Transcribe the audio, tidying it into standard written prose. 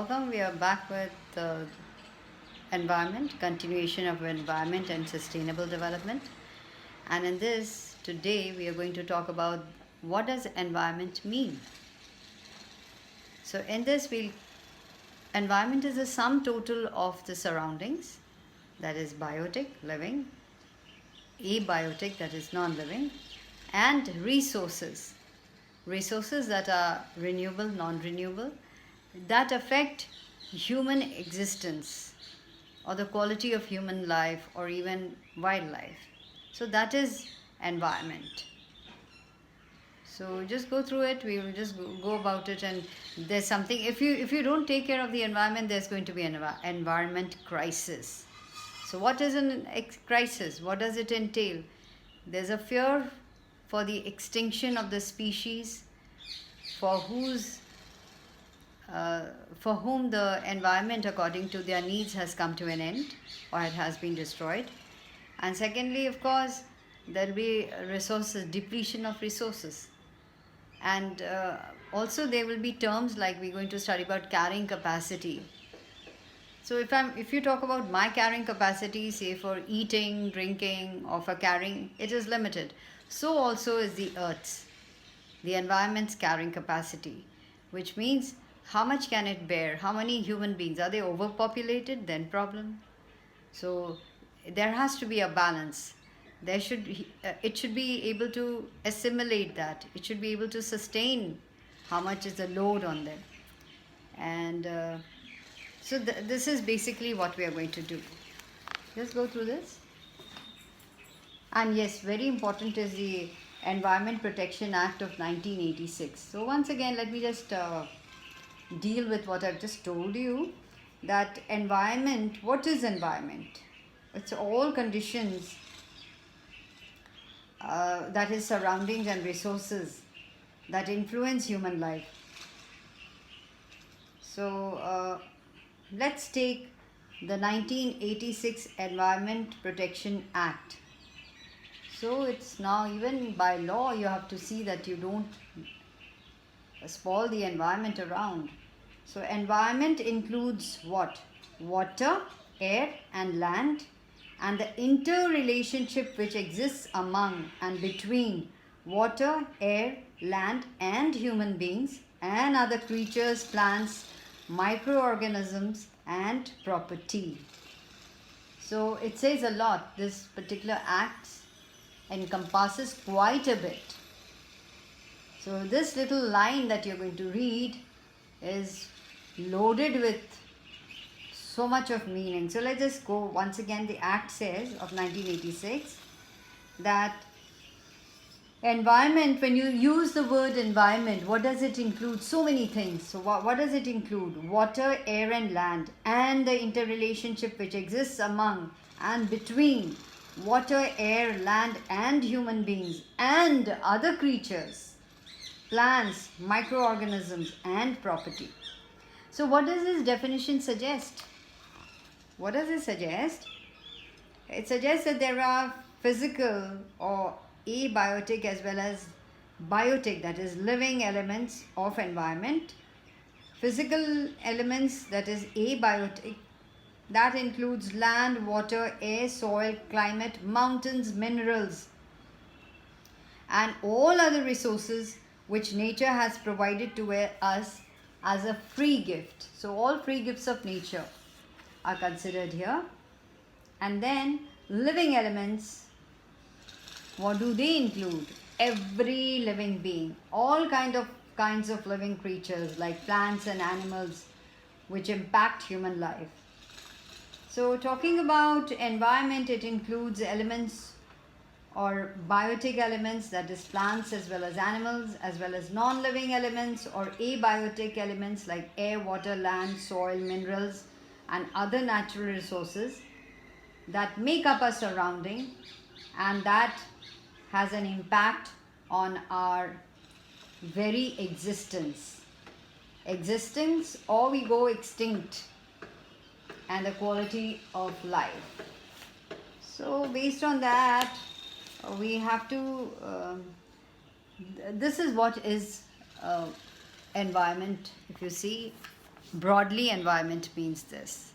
Welcome. We are back with environment, continuation of environment and sustainable development. And in this, today we are going to talk about what does environment mean. So in this, environment is the sum total of the surroundings, that is biotic, living, abiotic, that is non-living, and resources that are renewable, non-renewable, that affect human existence or the quality of human life or even wildlife. So that is environment. So just go through it. We will just go about it, and there's something. If you don't take care of the environment, there's going to be an environment crisis. So what is an crisis? What does it entail? There's a fear for the extinction of the species for for whom the environment according to their needs has come to an end or it has been destroyed. And secondly, of course, there will be resources, depletion of resources. And also there will be terms like we're going to study about carrying capacity. So if you talk about my carrying capacity, say for eating, drinking, or for carrying, it is limited. So also is the earth's, the environment's carrying capacity, which means how much can it bear? How many human beings? Are they overpopulated? Then problem. So there has to be a balance. It should be able to assimilate that. It should be able to sustain how much is the load on them. And so this is basically what we are going to do. Just go through this. And yes, very important is the Environment Protection Act of 1986. So once again, let me just deal with what I've just told you, that environment, what is environment? It's all conditions that is surroundings and resources that influence human life. So let's take the 1986 Environment Protection Act. So it's now, even by law, you have to see that you don't spoil the environment around. So environment includes what? Water, air and land, and the interrelationship which exists among and between water, air, land and human beings and other creatures, plants, microorganisms and property. So it says a lot. This particular act encompasses quite a bit. So this little line that you're going to read is loaded with so much of meaning. So let's just go once again. The Act says of 1986 that environment, when you use the word environment, what does it include? So many things. So what does it include? Water, air and land, and the interrelationship which exists among and between water, air, land and human beings and other creatures, plants, microorganisms and property. So what does this definition suggest? What does it suggest? It suggests that there are physical or abiotic as well as biotic, that is living elements of environment. Physical elements, that is abiotic, that includes land, water, air, soil, climate, mountains, minerals and all other resources which nature has provided to us as a free gift. So all free gifts of nature are considered here. And then living elements, what do they include? Every living being, all kinds of living creatures like plants and animals which impact human life. So talking about environment, it includes elements or biotic elements, that is plants as well as animals, as well as non-living elements or abiotic elements like air, water, land, soil, minerals and other natural resources that make up our surrounding and that has an impact on our very existence or we go extinct, and the quality of life. So based on that, we have to this is what is environment. If you see, Broadly, environment means this.